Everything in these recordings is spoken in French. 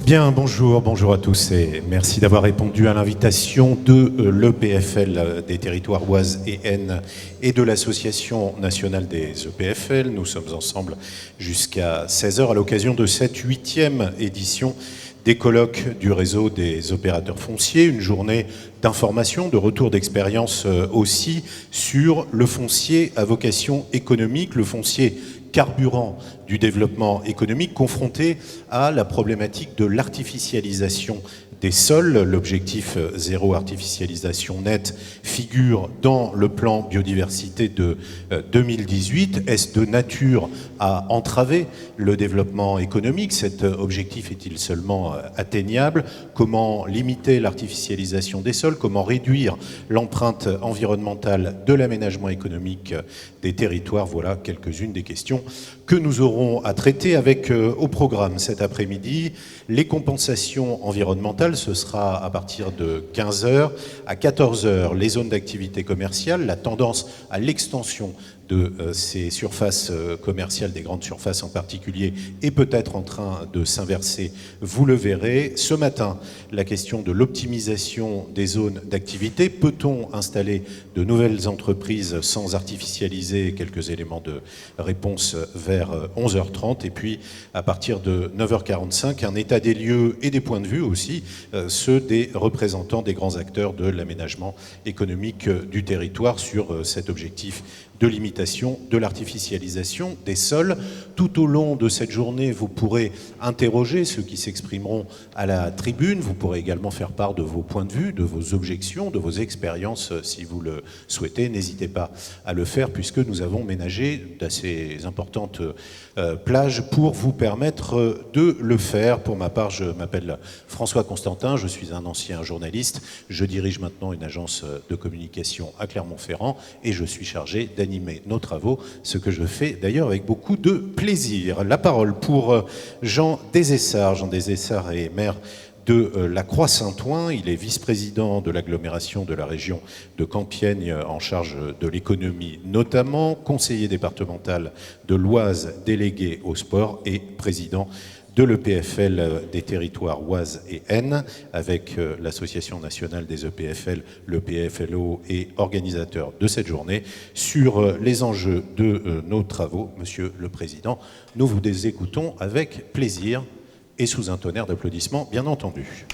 Bien, bonjour à tous et merci d'avoir répondu à l'invitation de l'EPFL des territoires Oise et Aisne et de l'Association nationale des EPFL. Nous sommes ensemble jusqu'à 16h à l'occasion de cette 8e édition des colloques du réseau des opérateurs fonciers, une journée d'information, de retour d'expérience aussi sur le foncier à vocation économique, le foncier carburant du développement économique confronté à la problématique de l'artificialisation des sols. L'objectif zéro artificialisation nette figure dans le plan biodiversité de 2018. Est-ce de nature à entraver le développement économique? Cet objectif est-il seulement atteignable? Comment limiter l'artificialisation des sols? Comment réduire l'empreinte environnementale de l'aménagement économique des territoires? Voilà quelques-unes des questions que nous aurons à traiter avec au programme cet après-midi. Les compensations environnementales, ce sera à partir de 15h. À 14h, les zones d'activité commerciale, la tendance à l'extension de ces surfaces commerciales, des grandes surfaces en particulier, est peut-être en train de s'inverser, vous le verrez. Ce matin, la question de l'optimisation des zones d'activité. Peut-on installer de nouvelles entreprises sans artificialiser? Quelques éléments de réponse vers 11h30. Et puis, à partir de 9h45, un état des lieux et des points de vue aussi, ceux des représentants des grands acteurs de l'aménagement économique du territoire sur cet objectif de limitation de l'artificialisation des sols. Tout au long de cette journée, vous pourrez interroger ceux qui s'exprimeront à la tribune. Vous pourrez également faire part de vos points de vue, de vos objections, de vos expériences si vous le souhaitez. N'hésitez pas à le faire puisque nous avons ménagé d'assez importantes plages pour vous permettre de le faire. Pour ma part, je m'appelle François Constantin, je suis un ancien journaliste. Je dirige maintenant une agence de communication à Clermont-Ferrand et je suis chargé d'animer nos travaux, ce que je fais d'ailleurs avec beaucoup de plaisir. La parole pour Jean Desessarts. Jean Desessarts est maire de la Croix-Saint-Ouen. Il est vice-président de l'agglomération de la région de Compiègne en charge de l'économie notamment, conseiller départemental de l'Oise délégué au sport et président de l'EPFL des territoires Oise et Aisne, avec l'Association nationale des EPFL, l'EPFLO, et organisateur de cette journée, sur les enjeux de nos travaux. Monsieur le Président, nous vous écoutons avec plaisir et sous un tonnerre d'applaudissements, bien entendu.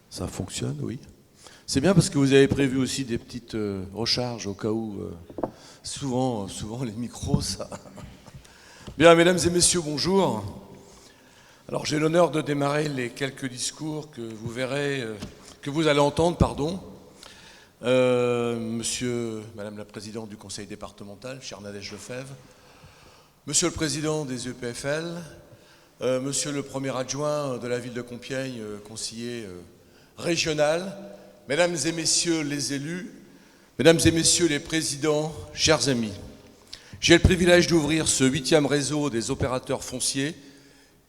Ça fonctionne, oui. C'est bien parce que vous avez prévu aussi des petites recharges au cas où souvent les micros, ça... Bien, mesdames et messieurs, bonjour. Alors j'ai l'honneur de démarrer les quelques discours que vous verrez, que vous allez entendre, pardon. Madame la présidente du conseil départemental, chère Nadège Lefebvre, monsieur le président des EPFL, monsieur le premier adjoint de la ville de Compiègne, conseiller régional, mesdames et messieurs les élus, mesdames et messieurs les présidents, chers amis, j'ai le privilège d'ouvrir ce 8e réseau des opérateurs fonciers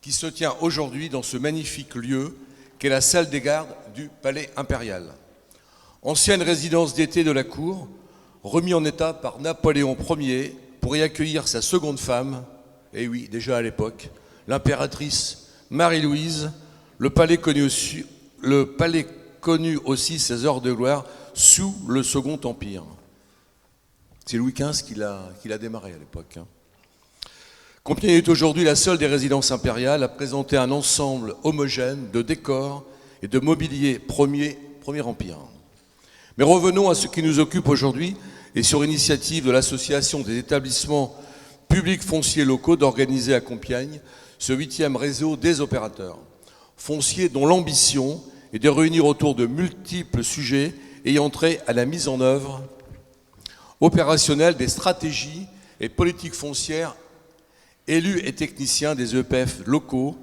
qui se tient aujourd'hui dans ce magnifique lieu qu'est la salle des gardes du Palais Impérial. Ancienne résidence d'été de la cour, remis en état par Napoléon Ier pour y accueillir sa seconde femme, et oui, déjà à l'époque, l'impératrice Marie-Louise, le palais connu aussi ses heures de gloire sous le Second Empire. C'est Louis XV qui l'a démarré à l'époque. Compiègne est aujourd'hui la seule des résidences impériales à présenter un ensemble homogène de décors et de mobilier Premier Empire. Mais revenons à ce qui nous occupe aujourd'hui et sur initiative de l'Association des établissements publics fonciers locaux d'organiser à Compiègne ce 8e réseau des opérateurs fonciers dont l'ambition est de réunir autour de multiples sujets ayant trait à la mise en œuvre opérationnelle des stratégies et politiques foncières élus et techniciens des EPF locaux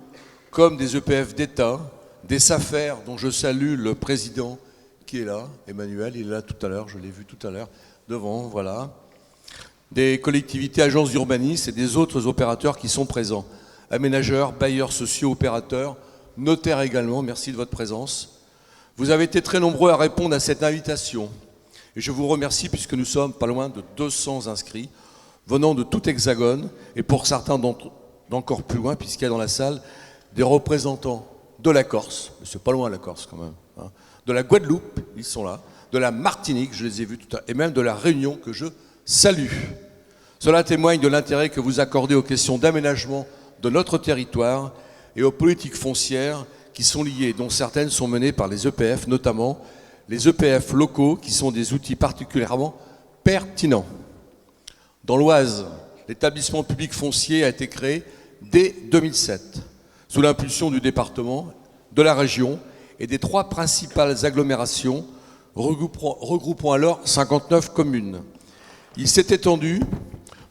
comme des EPF d'État, des SAFER dont je salue le président qui est là, Emmanuel, il est là tout à l'heure, je l'ai vu tout à l'heure, devant, voilà, des collectivités, agences d'urbanisme et des autres opérateurs qui sont présents, aménageurs, bailleurs sociaux, opérateurs, notaires également, merci de votre présence. Vous avez été très nombreux à répondre à cette invitation Et je vous remercie puisque nous sommes pas loin de 200 inscrits, venant de tout Hexagone, et pour certains d'encore plus loin, puisqu'il y a dans la salle des représentants de la Corse, c'est pas loin la Corse quand même, hein, de la Guadeloupe, ils sont là, de la Martinique, je les ai vus tout à l'heure, et même de la Réunion que je salue. Cela témoigne de l'intérêt que vous accordez aux questions d'aménagement de notre territoire et aux politiques foncières qui sont liées, dont certaines sont menées par les EPF, notamment les EPF locaux, qui sont des outils particulièrement pertinents. Dans l'Oise, l'établissement public foncier a été créé dès 2007, sous l'impulsion du département, de la région et des 3 principales agglomérations, regroupant alors 59 communes. Il s'est étendu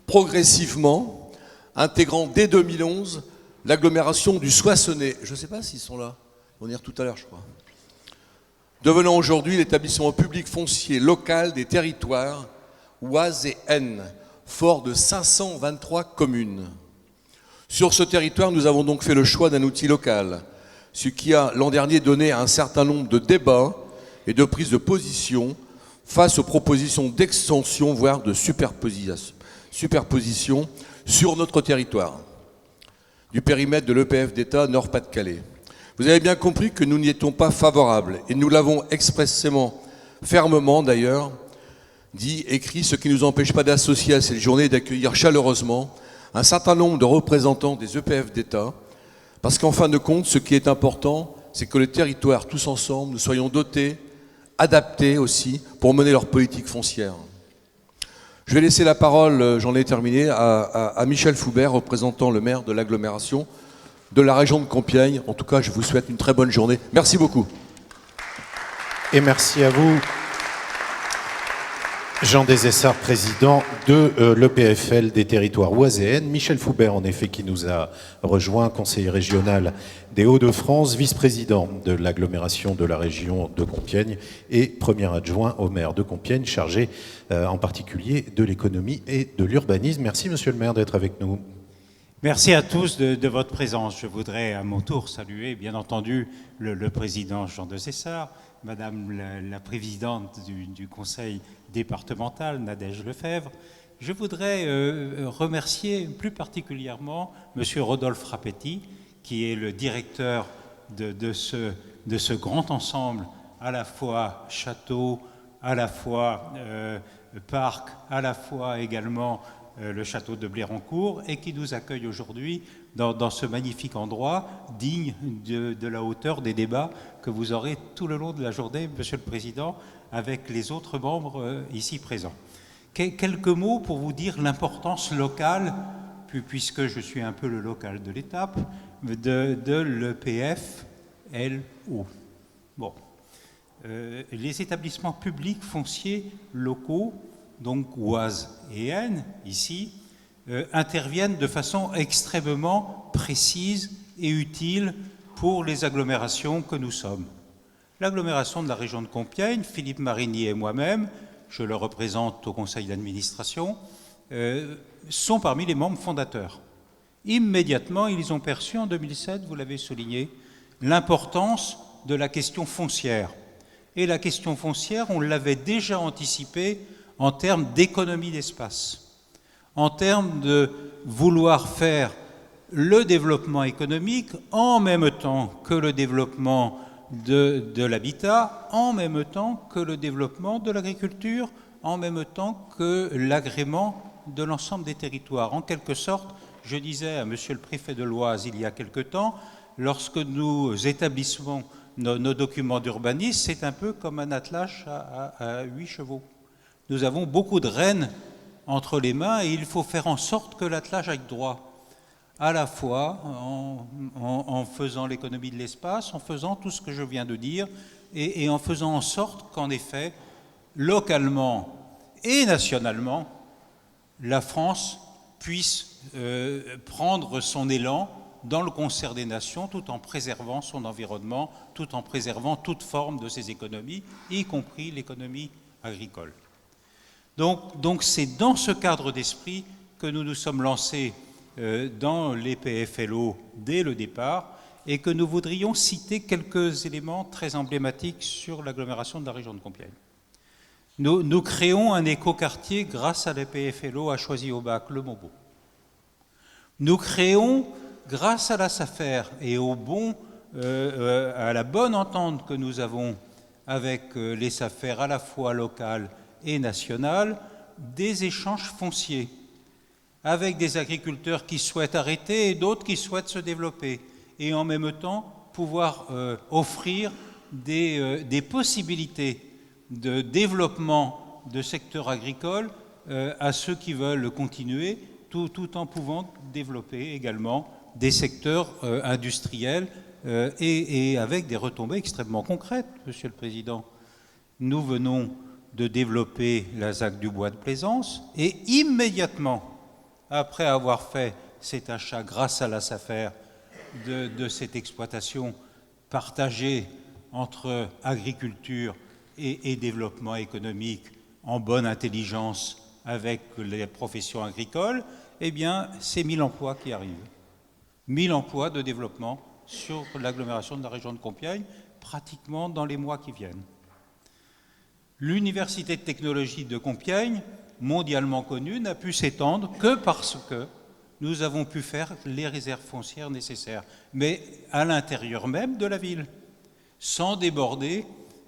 progressivement, intégrant dès 2011 l'agglomération du Soissonnais. Je ne sais pas s'ils sont là, ils vont venir tout à l'heure je crois. Devenant aujourd'hui l'établissement public foncier local des territoires Oise et Aisne, fort de 523 communes. Sur ce territoire, nous avons donc fait le choix d'un outil local, ce qui a l'an dernier donné un certain nombre de débats et de prises de position face aux propositions d'extension, voire de superposition sur notre territoire, du périmètre de l'EPF d'État Nord-Pas-de-Calais. Vous avez bien compris que nous n'y étions pas favorables, et nous l'avons expressément, fermement d'ailleurs, dit, écrit, ce qui ne nous empêche pas d'associer à cette journée et d'accueillir chaleureusement un certain nombre de représentants des EPF d'État, parce qu'en fin de compte, ce qui est important, c'est que les territoires, tous ensemble, nous soyons dotés, adaptés aussi, pour mener leur politique foncière. Je vais laisser la parole, j'en ai terminé, à Michel Foubert, représentant le maire de l'agglomération de la région de Compiègne. En tout cas, je vous souhaite une très bonne journée. Merci beaucoup. Et merci à vous. Jean Desessarts, président de l'EPFL des territoires Oise et Aisne. Michel Foubert, en effet, qui nous a rejoint, conseiller régional des Hauts-de-France, vice-président de l'agglomération de la région de Compiègne et premier adjoint au maire de Compiègne, chargé en particulier de l'économie et de l'urbanisme. Merci, monsieur le maire, d'être avec nous. Merci à tous de votre présence. Je voudrais à mon tour saluer, bien entendu, le président Jean Desessarts, Madame la présidente du conseil départemental, Nadège Lefebvre. Je voudrais remercier plus particulièrement Monsieur Rodolphe Rapetti, qui est le directeur de ce grand ensemble, à la fois château, à la fois parc, à la fois également le château de Blérancourt, et qui nous accueille aujourd'hui dans ce magnifique endroit, digne de la hauteur des débats que vous aurez tout le long de la journée, Monsieur le Président, avec les autres membres ici présents. Quelques mots pour vous dire l'importance locale, puisque je suis un peu le local de l'étape, de l'EPFLO. Bon. Les établissements publics fonciers locaux, donc Oise et Aisne, ici, interviennent de façon extrêmement précise et utile pour les agglomérations que nous sommes. L'agglomération de la région de Compiègne, Philippe Marigny et moi-même, je le représente au conseil d'administration, sont parmi les membres fondateurs. Immédiatement, ils ont perçu en 2007, vous l'avez souligné, l'importance de la question foncière. Et la question foncière, on l'avait déjà anticipée en termes d'économie d'espace, en termes de vouloir faire le développement économique en même temps que le développement de l'habitat, en même temps que le développement de l'agriculture, en même temps que l'agrément de l'ensemble des territoires. En quelque sorte, je disais à Monsieur le préfet de l'Oise il y a quelque temps, lorsque nous établissons nos documents d'urbanisme, c'est un peu comme un attelage à 8 chevaux. Nous avons beaucoup de rênes entre les mains et il faut faire en sorte que l'attelage aille droit, à la fois en faisant l'économie de l'espace, en faisant tout ce que je viens de dire et en faisant en sorte qu'en effet, localement et nationalement, la France puisse prendre son élan dans le concert des nations tout en préservant son environnement, tout en préservant toute forme de ses économies, y compris l'économie agricole. Donc c'est dans ce cadre d'esprit que nous nous sommes lancés dans les PFLO dès le départ et que nous voudrions citer quelques éléments très emblématiques sur l'agglomération de la région de Compiègne. Nous créons un écoquartier grâce à l'EPFLO, a choisi au bac le Maubourg. Nous créons, grâce à la SAFER et à la bonne entente que nous avons avec les SAFER à la fois locales et nationales, des échanges fonciers avec des agriculteurs qui souhaitent arrêter et d'autres qui souhaitent se développer, et en même temps pouvoir offrir des possibilités de développement de secteurs agricoles à ceux qui veulent continuer, tout en pouvant développer également des secteurs industriels et avec des retombées extrêmement concrètes, Monsieur le Président. Nous venons de développer la ZAC du Bois de Plaisance et immédiatement, après avoir fait cet achat grâce à la SAFER de cette exploitation partagée entre agriculture et développement économique en bonne intelligence avec les professions agricoles, eh bien, c'est 1000 emplois qui arrivent. 1000 emplois de développement sur l'agglomération de la région de Compiègne, pratiquement dans les mois qui viennent. L'université de technologie de Compiègne, mondialement connue, n'a pu s'étendre que parce que nous avons pu faire les réserves foncières nécessaires, mais à l'intérieur même de la ville, sans déborder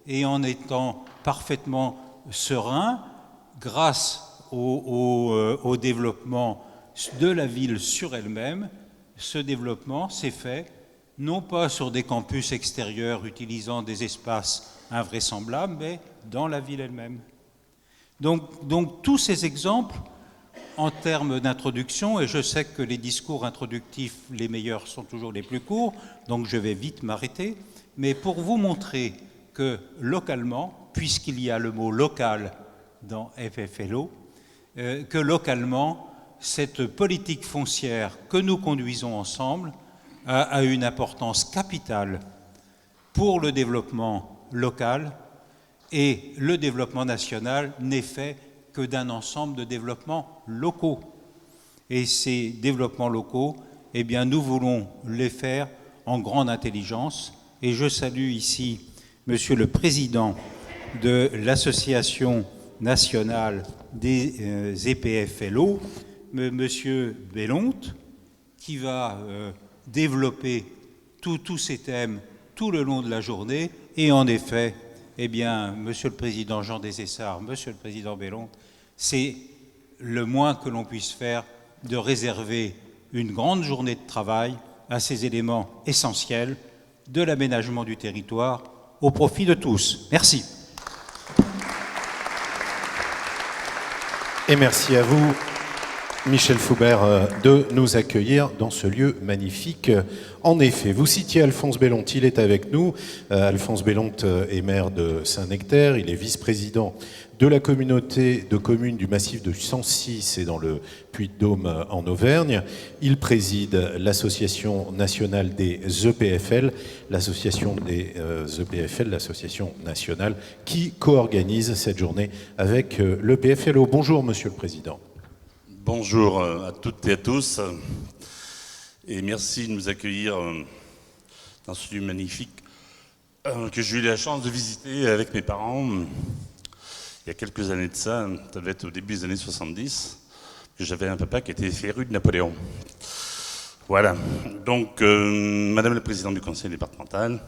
et en étant parfaitement serein, grâce au développement de la ville sur elle-même. Ce développement s'est fait non pas sur des campus extérieurs utilisant des espaces invraisemblables, mais dans la ville elle-même. Donc tous ces exemples, en termes d'introduction, et je sais que les discours introductifs, les meilleurs, sont toujours les plus courts, donc je vais vite m'arrêter, mais pour vous montrer que localement, puisqu'il y a le mot local dans FFLO, que localement, cette politique foncière que nous conduisons ensemble a une importance capitale pour le développement local, et le développement national n'est fait que d'un ensemble de développements locaux. Et ces développements locaux, eh bien, nous voulons les faire en grande intelligence. Et je salue ici Monsieur le Président de l'Association nationale des EPFLO, Monsieur Bellonte, qui va développer tous ces thèmes tout le long de la journée. Et en effet, eh bien, Monsieur le Président Jean Desessarts, Monsieur le Président Bellonte, c'est le moins que l'on puisse faire de réserver une grande journée de travail à ces éléments essentiels de l'aménagement du territoire au profit de tous. Merci. Et merci à vous, Michel Foubert, de nous accueillir dans ce lieu magnifique. En effet, vous citiez Alphonse Bellonte, il est avec nous. Alphonse Bellonte est maire de Saint-Nectaire, il est vice-président de la communauté de communes du massif de Sancy, c'est dans le Puy-de-Dôme en Auvergne. Il préside l'association nationale des EPFL, l'association des EPFL, l'association nationale qui co-organise cette journée avec l'EPFLO. Bonjour, Monsieur le Président. Bonjour à toutes et à tous, et merci de nous accueillir dans ce lieu magnifique que j'ai eu la chance de visiter avec mes parents il y a quelques années de ça, ça devait être au début des années 70, que j'avais un papa qui était féru de Napoléon. Voilà, donc Madame la Présidente du Conseil départemental,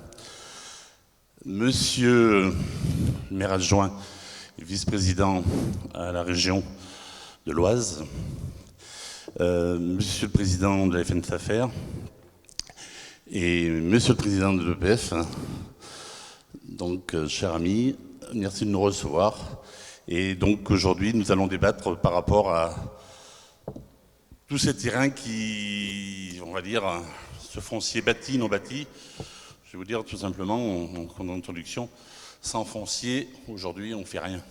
Monsieur le maire adjoint et vice-président à la région de l'Oise, Monsieur le Président de la FNSAFER et Monsieur le Président de l'EPF. Donc, chers amis, merci de nous recevoir. Et donc, aujourd'hui, nous allons débattre par rapport à tous ces terrains qui, on va dire, ce foncier bâti, non bâti. Je vais vous dire tout simplement, en introduction, sans foncier, aujourd'hui, on ne fait rien.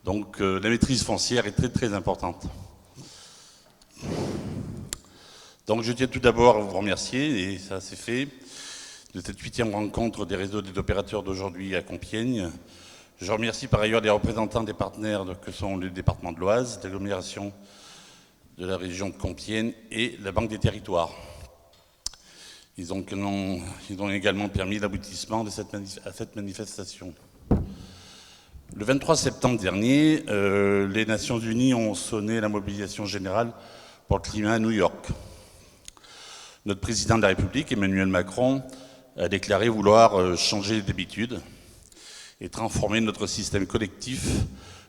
Donc la maîtrise foncière est très très importante. Donc je tiens tout d'abord à vous remercier, et ça c'est fait, de cette 8e rencontre des réseaux des opérateurs d'aujourd'hui à Compiègne. Je remercie par ailleurs les représentants des partenaires que sont le département de l'Oise, l'agglomération de la région de Compiègne et la Banque des Territoires. Ils ont également permis l'aboutissement de cette manifestation. Le 23 septembre dernier, les Nations Unies ont sonné la mobilisation générale pour le climat à New York. Notre président de la République, Emmanuel Macron, a déclaré vouloir changer d'habitude et transformer notre système collectif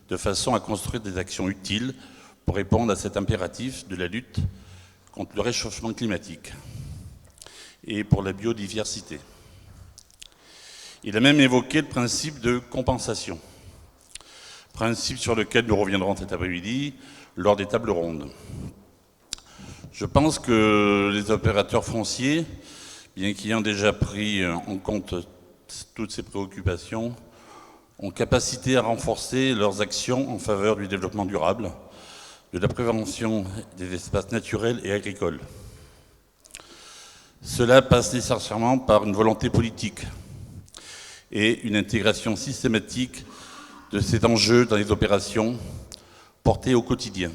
de façon à construire des actions utiles pour répondre à cet impératif de la lutte contre le réchauffement climatique et pour la biodiversité. Il a même évoqué le principe de compensation, principe sur lequel nous reviendrons cet après-midi lors des tables rondes. Je pense que les opérateurs fonciers, bien qu'ayant déjà pris en compte toutes ces préoccupations, ont capacité à renforcer leurs actions en faveur du développement durable, de la prévention des espaces naturels et agricoles. Cela passe nécessairement par une volonté politique et une intégration systématique de ces enjeux dans les opérations portées au quotidien.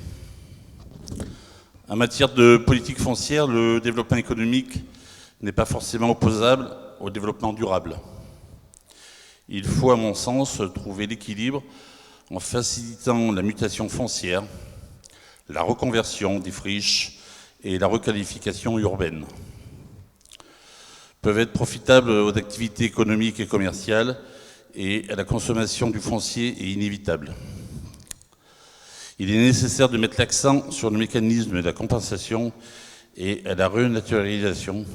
En matière de politique foncière, le développement économique n'est pas forcément opposable au développement durable. Il faut, à mon sens, trouver l'équilibre en facilitant la mutation foncière, la reconversion des friches et la requalification urbaine. Peuvent être profitables aux activités économiques et commerciales et à la consommation du foncier est inévitable. Il est nécessaire de mettre l'accent sur le mécanisme de la compensation et à la renaturalisation.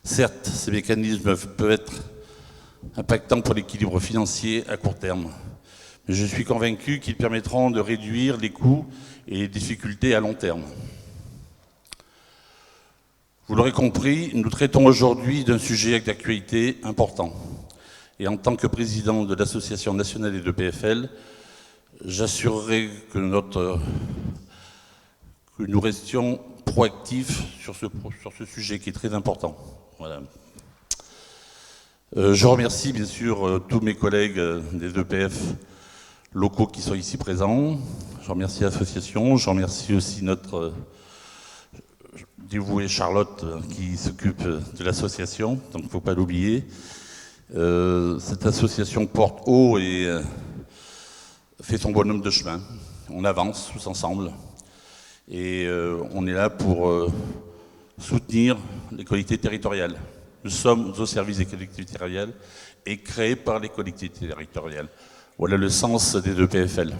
Certes, ces mécanismes peuvent être impactants pour l'équilibre financier à court terme, mais je suis convaincu qu'ils permettront de réduire les coûts et les difficultés à long terme. Vous l'aurez compris, nous traitons aujourd'hui d'un sujet d'actualité important. Et en tant que président de l'Association nationale des EPFL, j'assurerai que nous restions proactifs sur ce sujet qui est très important. Voilà. Je remercie bien sûr tous mes collègues des EPF locaux qui sont ici présents. Je remercie l'association, je remercie aussi notre dévouée Charlotte qui s'occupe de l'association, donc il ne faut pas l'oublier. Cette association porte haut et fait son bonhomme de chemin. On avance tous ensemble et on est là pour soutenir les collectivités territoriales. Nous sommes au service des collectivités territoriales et créés par les collectivités territoriales. Voilà le sens des EPFL.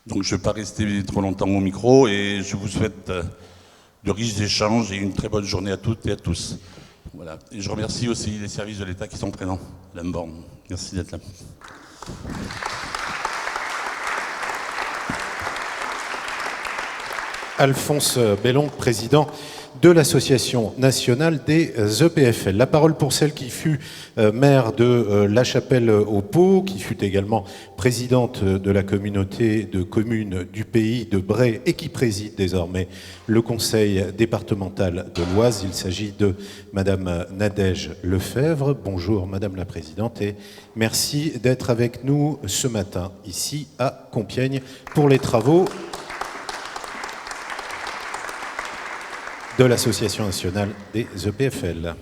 Donc je ne vais pas rester trop longtemps au micro et je vous souhaite de riches échanges et une très bonne journée à toutes et à tous. Voilà. Et je remercie aussi les services de l'État qui sont présents. Madame Borne, merci d'être là. Alphonse Bellon, président de l'Association nationale des EPFL. La parole pour celle qui fut maire de La Chapelle-aux-Paux, qui fut également présidente de la communauté de communes du pays de Bray et qui préside désormais le conseil départemental de l'Oise. Il s'agit de Madame Nadège Lefebvre. Bonjour Madame la Présidente et merci d'être avec nous ce matin ici à Compiègne pour les travaux de l'Association nationale des EPFL.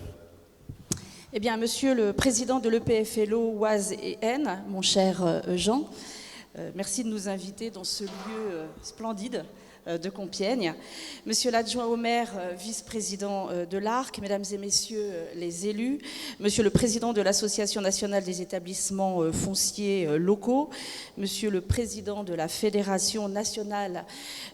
Eh bien, Monsieur le Président de l'EPFLO Oise et Aisne, mon cher Jean, merci de nous inviter dans ce lieu splendide de Compiègne. Monsieur l'adjoint au maire, vice-président de l'ARC, mesdames et messieurs les élus, monsieur le président de l'Association nationale des établissements fonciers locaux, monsieur le président de la Fédération nationale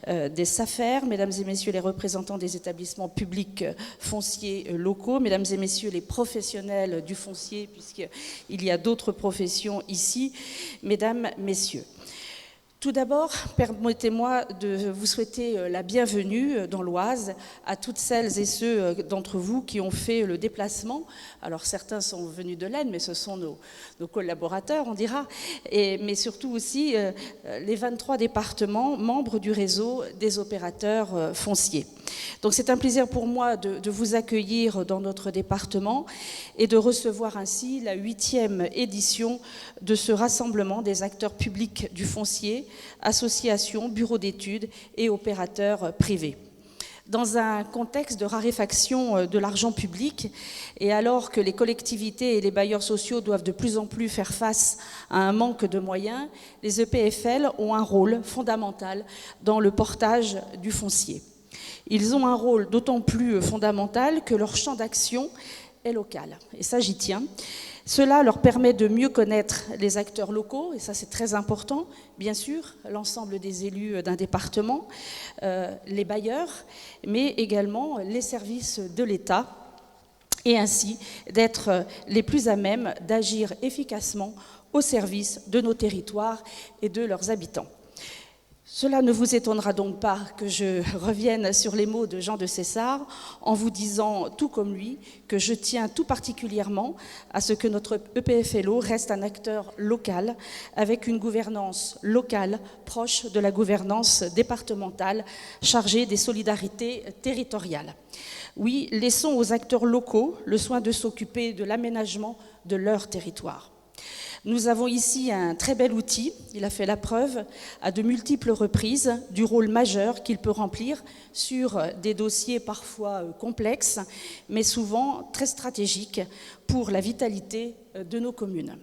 des SAFER, mesdames et messieurs les représentants des établissements publics fonciers locaux, mesdames et messieurs les professionnels du foncier, puisqu'il y a d'autres professions ici, mesdames, messieurs. Tout d'abord, permettez-moi de vous souhaiter la bienvenue dans l'Oise à toutes celles et ceux d'entre vous qui ont fait le déplacement. Alors certains sont venus de l'Aisne, mais ce sont nos collaborateurs, on dira, mais surtout aussi les 23 départements membres du réseau des opérateurs fonciers. Donc c'est un plaisir pour moi de vous accueillir dans notre département et de recevoir ainsi la 8e édition de ce rassemblement des acteurs publics du foncier, associations, bureaux d'études et opérateurs privés. Dans un contexte de raréfaction de l'argent public et alors que les collectivités et les bailleurs sociaux doivent de plus en plus faire face à un manque de moyens, les EPFL ont un rôle fondamental dans le portage du foncier. Ils ont un rôle d'autant plus fondamental que leur champ d'action est local. Et ça, j'y tiens. Cela leur permet de mieux connaître les acteurs locaux, et ça c'est très important, bien sûr, l'ensemble des élus d'un département, les bailleurs, mais également les services de l'État, et ainsi d'être les plus à même d'agir efficacement au service de nos territoires et de leurs habitants. Cela ne vous étonnera donc pas que je revienne sur les mots de Jean de César en vous disant, tout comme lui, que je tiens tout particulièrement à ce que notre EPFLO reste un acteur local avec une gouvernance locale proche de la gouvernance départementale chargée des solidarités territoriales. Oui, laissons aux acteurs locaux le soin de s'occuper de l'aménagement de leur territoire. Nous avons ici un très bel outil, il a fait la preuve à de multiples reprises du rôle majeur qu'il peut remplir sur des dossiers parfois complexes, mais souvent très stratégiques pour la vitalité de nos communes.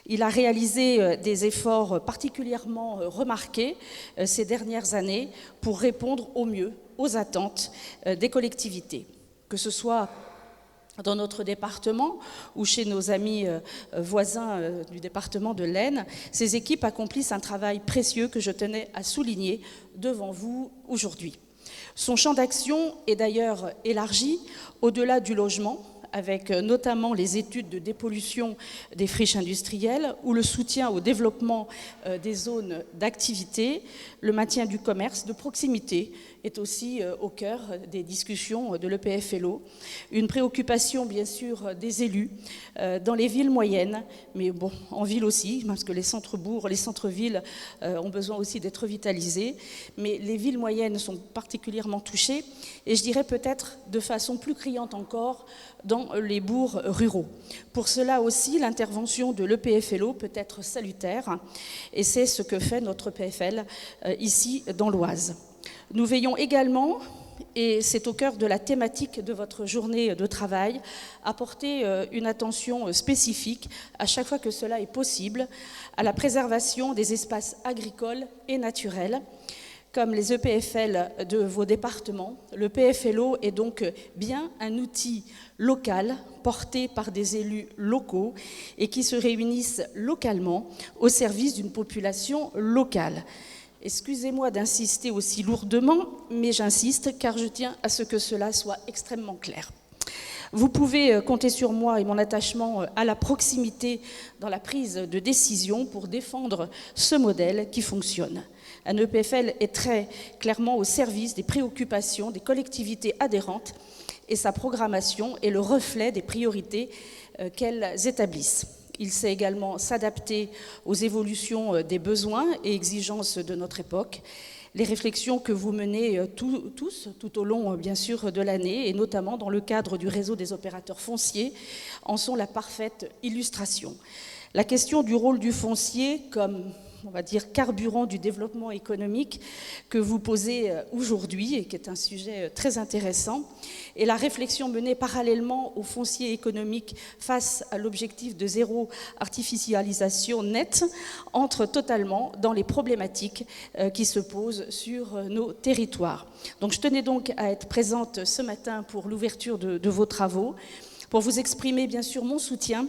Il a réalisé des efforts particulièrement remarqués ces dernières années pour répondre au mieux aux attentes des collectivités, que ce soit dans notre département ou chez nos amis voisins du département de l'Aisne. Ces équipes accomplissent un travail précieux que je tenais à souligner devant vous aujourd'hui. Son champ d'action est d'ailleurs élargi au-delà du logement, avec notamment les études de dépollution des friches industrielles ou le soutien au développement des zones d'activité. Le maintien du commerce de proximité est aussi au cœur des discussions de l'EPFLO. Une préoccupation, bien sûr, des élus dans les villes moyennes, mais bon, en ville aussi, parce que les centres-bourgs, les centres-villes ont besoin aussi d'être vitalisés. Mais les villes moyennes sont particulièrement touchées, et je dirais peut-être de façon plus criante encore dans les bourgs ruraux. Pour cela aussi, l'intervention de l'EPFLO peut être salutaire, et c'est ce que fait notre EPFL ici dans l'Oise. Nous veillons également, et c'est au cœur de la thématique de votre journée de travail, à porter une attention spécifique, à chaque fois que cela est possible, à la préservation des espaces agricoles et naturels. Comme les EPFL de vos départements, le PFLO est donc bien un outil local porté par des élus locaux et qui se réunissent localement au service d'une population locale. Excusez-moi d'insister aussi lourdement, mais j'insiste car je tiens à ce que cela soit extrêmement clair. Vous pouvez compter sur moi et mon attachement à la proximité dans la prise de décision pour défendre ce modèle qui fonctionne. Un EPFL est très clairement au service des préoccupations des collectivités adhérentes et sa programmation est le reflet des priorités qu'elles établissent. Il sait également s'adapter aux évolutions des besoins et exigences de notre époque. Les réflexions que vous menez tous, tout au long, bien sûr, de l'année, et notamment dans le cadre du réseau des opérateurs fonciers, en sont la parfaite illustration. La question du rôle du foncier comme, on va dire, carburant du développement économique que vous posez aujourd'hui et qui est un sujet très intéressant, et la réflexion menée parallèlement au foncier économique face à l'objectif de zéro artificialisation nette entrent totalement dans les problématiques qui se posent sur nos territoires. Donc je tenais donc à être présente ce matin pour l'ouverture de vos travaux, pour vous exprimer bien sûr mon soutien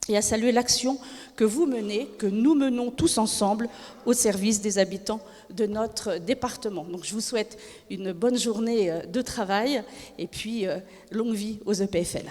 et à saluer l'action que vous menez, que nous menons tous ensemble au service des habitants de notre département. Donc je vous souhaite une bonne journée de travail et puis longue vie aux EPFL.